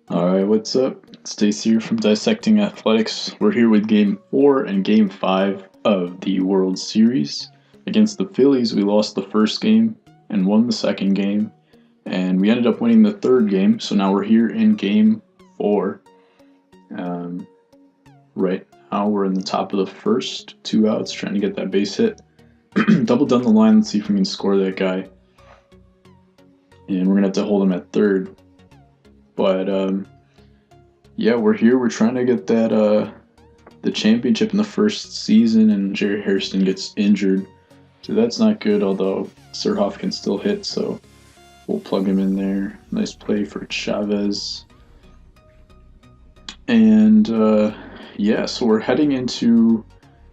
Alright, what's up? Stacy here from Dissecting Athletics. We're here with Game 4 and Game 5 of the World Series. Against the Phillies, we lost the first game and won the second game, and we ended up winning the third game, so now we're here in Game 4. Right now, we're in the top of the first, 2 outs, trying to get that base hit. Double down the line, let's see if we can score that guy. And we're going to have to hold him at third. But, yeah, we're here. We're trying to get that the championship in the first season, and Jerry Hairston gets injured, so that's not good. Although Surhoff can still hit, so we'll plug him in there. Nice play for Chavez, and yeah, so we're heading into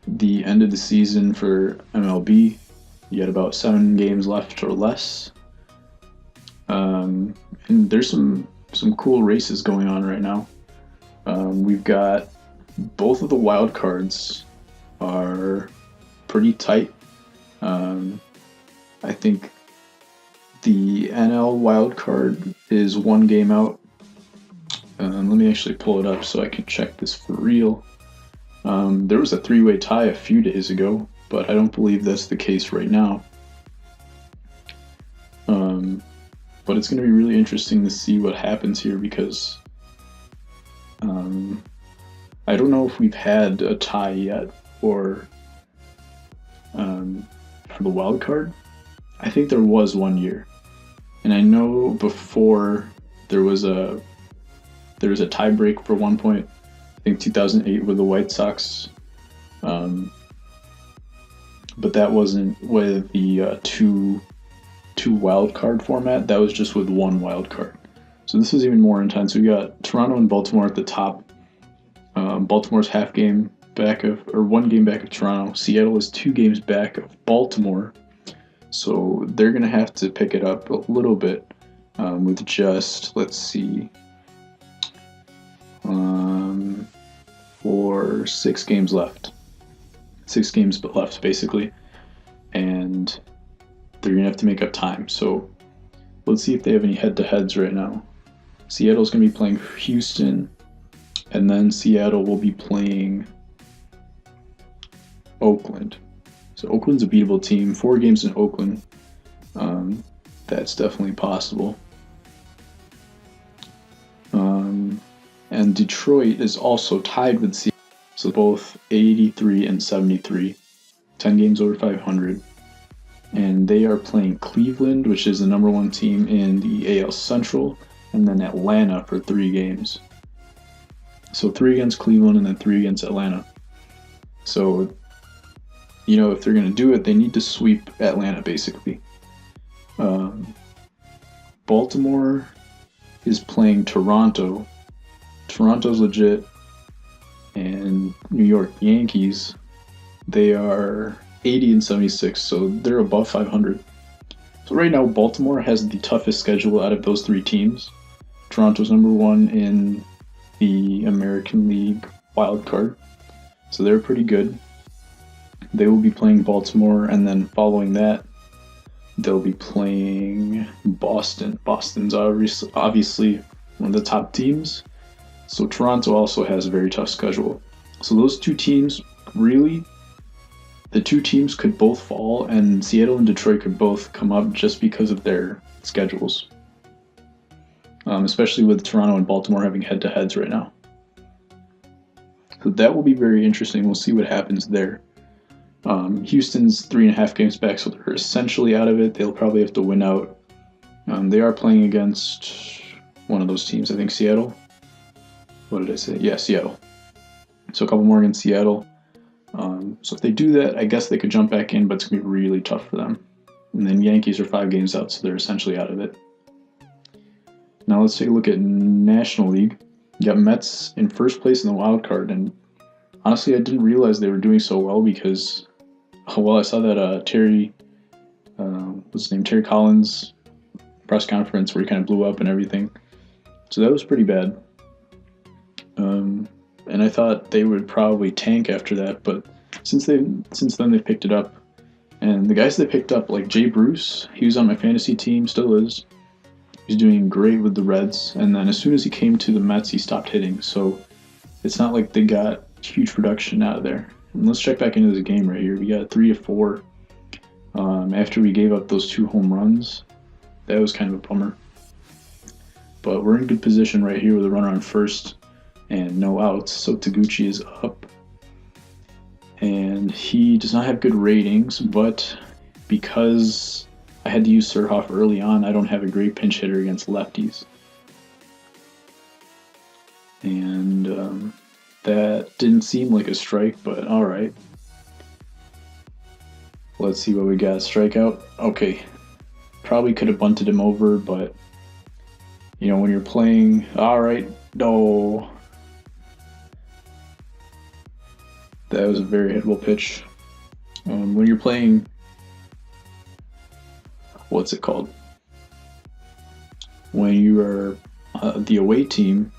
the end of the season for MLB. You got about 7 games left or less, and there's some cool races going on right now. We've got both of the wild cards are pretty tight. I think the NL wild card is 1 game out. Let me actually pull it up so I can check this for real. There was a 3-way tie a few days ago, but I don't believe that's the case right now. But it's going to be really interesting to see what happens here because I don't know if we've had a tie yet for the wild card. I think there was 1 year, and I know before there was a tie break for 1 point. I think 2008 with the White Sox, but that wasn't with the two wild card format. That was just with 1 wild card. So this is even more intense. We got Toronto and Baltimore at the top. Baltimore's 1 game back of Toronto. Seattle is 2 games back of Baltimore. So they're going to have to pick it up a little bit with just, let's see, for 6 games left. 6 games left, basically. And they're going to have to make up time. So let's see if they have any head-to-heads right now. Seattle's going to be playing Houston, and then Seattle will be playing Oakland. So Oakland's a beatable team. 4 games in Oakland. That's definitely possible. And Detroit is also tied with Seattle. So both 83 and 73. 10 games over 500. And they are playing Cleveland, which is the number 1 team in the AL Central, and then Atlanta for 3 games. So 3 against Cleveland and then 3 against Atlanta. So, if they're going to do it, they need to sweep Atlanta, basically. Baltimore is playing Toronto. Toronto's legit. And New York Yankees, they are 80 and 76, so they're above 500. So right now, Baltimore has the toughest schedule out of those 3 teams. Toronto's number 1 in the American League wild card, so they're pretty good. They will be playing Baltimore, and then following that, they'll be playing Boston. Boston's obviously one of the top teams, so Toronto also has a very tough schedule. So those 2 teams, really, the 2 teams could both fall, and Seattle and Detroit could both come up just because of their schedules. Especially with Toronto and Baltimore having head-to-heads right now. So that will be very interesting. We'll see what happens there. Houston's 3.5 games back, so they're essentially out of it. They'll probably have to win out. They are playing against one of those teams, I think Seattle. What did I say? Yeah, Seattle. So a couple more against Seattle. So if they do that, I guess they could jump back in, but it's going to be really tough for them. And then Yankees are 5 games out, so they're essentially out of it. Now let's take a look at National League. You got Mets in first place in the wild card, and honestly, I didn't realize they were doing so well because, I saw that Terry Collins press conference where he kind of blew up and everything. So that was pretty bad. And I thought they would probably tank after that, but since then they've picked it up. And the guys they picked up, like Jay Bruce, he was on my fantasy team, still is. He's doing great with the Reds, and then as soon as he came to the Mets, he stopped hitting. So it's not like they got huge production out of there. And let's check back into this game right here. We got 3-4 after we gave up those 2 home runs. That was kind of a bummer. But we're in good position right here with a runner on first and no outs. So Taguchi is up. And he does not have good ratings, but because I had to use Surhoff early on, I don't have a great pinch hitter against lefties. And that didn't seem like a strike, but alright. Let's see what we got. Strikeout. Okay. Probably could have bunted him over, but when you're playing, alright, no. That was a very hittable pitch. When you're playing, what's it called? When you are the away team,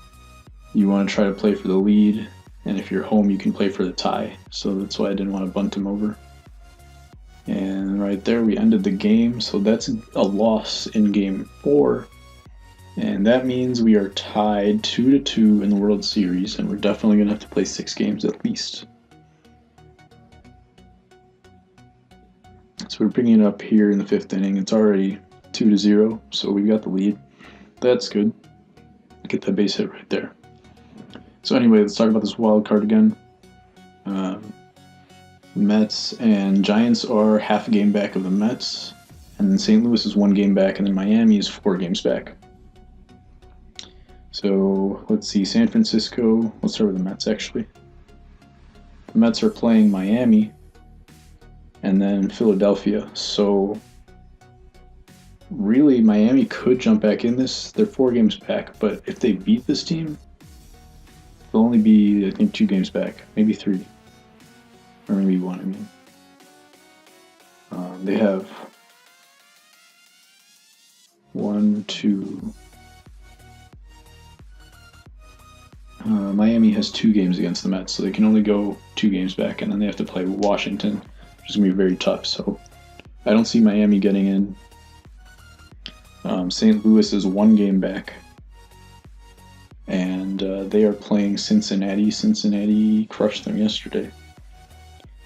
you want to try to play for the lead, and if you're home, you can play for the tie. So that's why I didn't want to bunt him over. And right there, we ended the game. So that's a loss in Game 4. And that means we are tied 2-2 in the World Series, and we're definitely going to have to play 6 games at least. So we're bringing it up here in the 5th inning. It's already 2-0, so we got the lead. That's good. Get that base hit right there. So anyway, let's talk about this wild card again. Mets and Giants are half a game back of the Mets, and then St. Louis is 1 game back, and then Miami is 4 games back. So let's see, San Francisco. Let's start with the Mets actually. The Mets are playing Miami and then Philadelphia. So really, Miami could jump back in this. They're 4 games back, but if they beat this team, they'll only be, I think, 2 games back, maybe 3, or maybe 1. I mean, they have 1, 2. Miami has 2 games against the Mets, so they can only go 2 games back, and then they have to play Washington, which is going to be very tough. So I don't see Miami getting in. St. Louis is 1 game back, and they are playing Cincinnati. Cincinnati crushed them yesterday.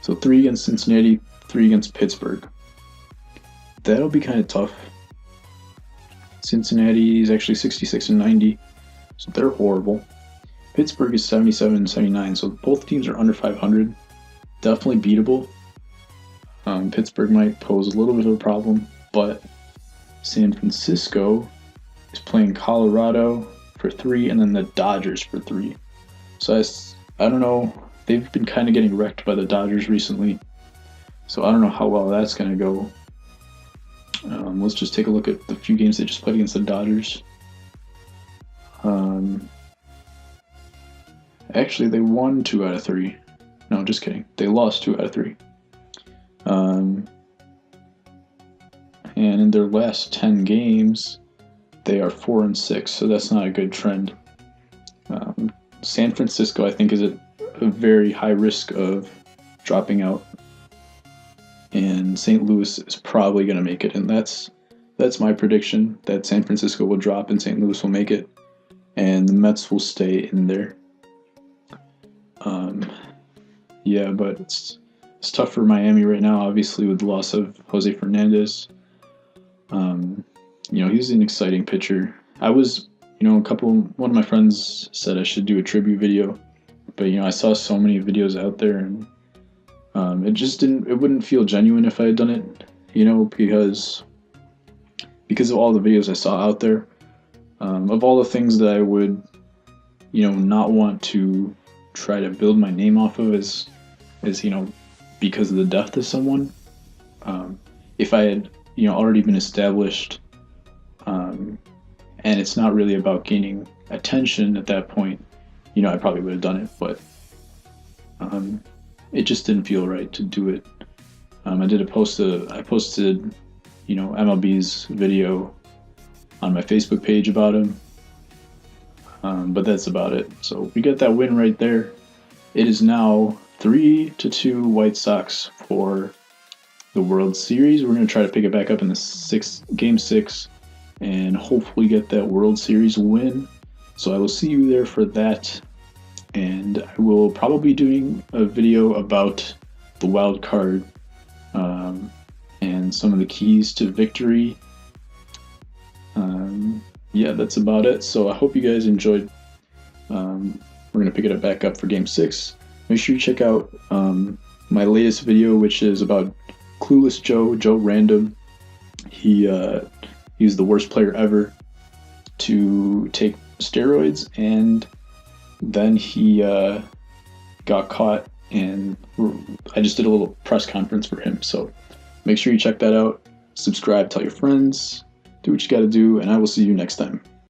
So 3 against Cincinnati, 3 against Pittsburgh. That'll be kind of tough. Cincinnati is actually 66-90, so they're horrible. Pittsburgh is 77-79, so both teams are under 500. Definitely beatable. Pittsburgh might pose a little bit of a problem, but San Francisco is playing Colorado for 3 and then the Dodgers for 3. So I don't know. They've been kind of getting wrecked by the Dodgers recently, so I don't know how well that's going to go. Let's just take a look at the few games they just played against the Dodgers. Actually, they won 2 out of 3. No, just kidding. They lost 2 out of 3. And in their last 10 games, they are 4-6, so that's not a good trend. San Francisco, I think, is at a very high risk of dropping out, and St. Louis is probably going to make it, and that's my prediction, that San Francisco will drop and St. Louis will make it, and the Mets will stay in there. Yeah, but it's tough for Miami right now, obviously, with the loss of Jose Fernandez. He's an exciting pitcher. I was, one of my friends said I should do a tribute video, but, I saw so many videos out there, and it wouldn't feel genuine if I had done it, because of all the videos I saw out there, of all the things that I would, not want to try to build my name off of is because of the death of someone. If I had, already been established, and it's not really about gaining attention at that point, I probably would have done it, but it just didn't feel right to do it. I posted, MLB's video on my Facebook page about him, but that's about it. So we got that win right there. It is now 3-2 White Sox for the World Series. We're going to try to pick it back up in the Game 6 and hopefully get that World Series win. So I will see you there for that. And I will probably be doing a video about the wild card and some of the keys to victory. Yeah, that's about it. So I hope you guys enjoyed. We're going to pick it back up for Game 6. Make sure you check out my latest video, which is about Clueless Joe Random. He's the worst player ever to take steroids, and then he got caught, and I just did a little press conference for him. So make sure you check that out. Subscribe, tell your friends, do what you got to do, and I will see you next time.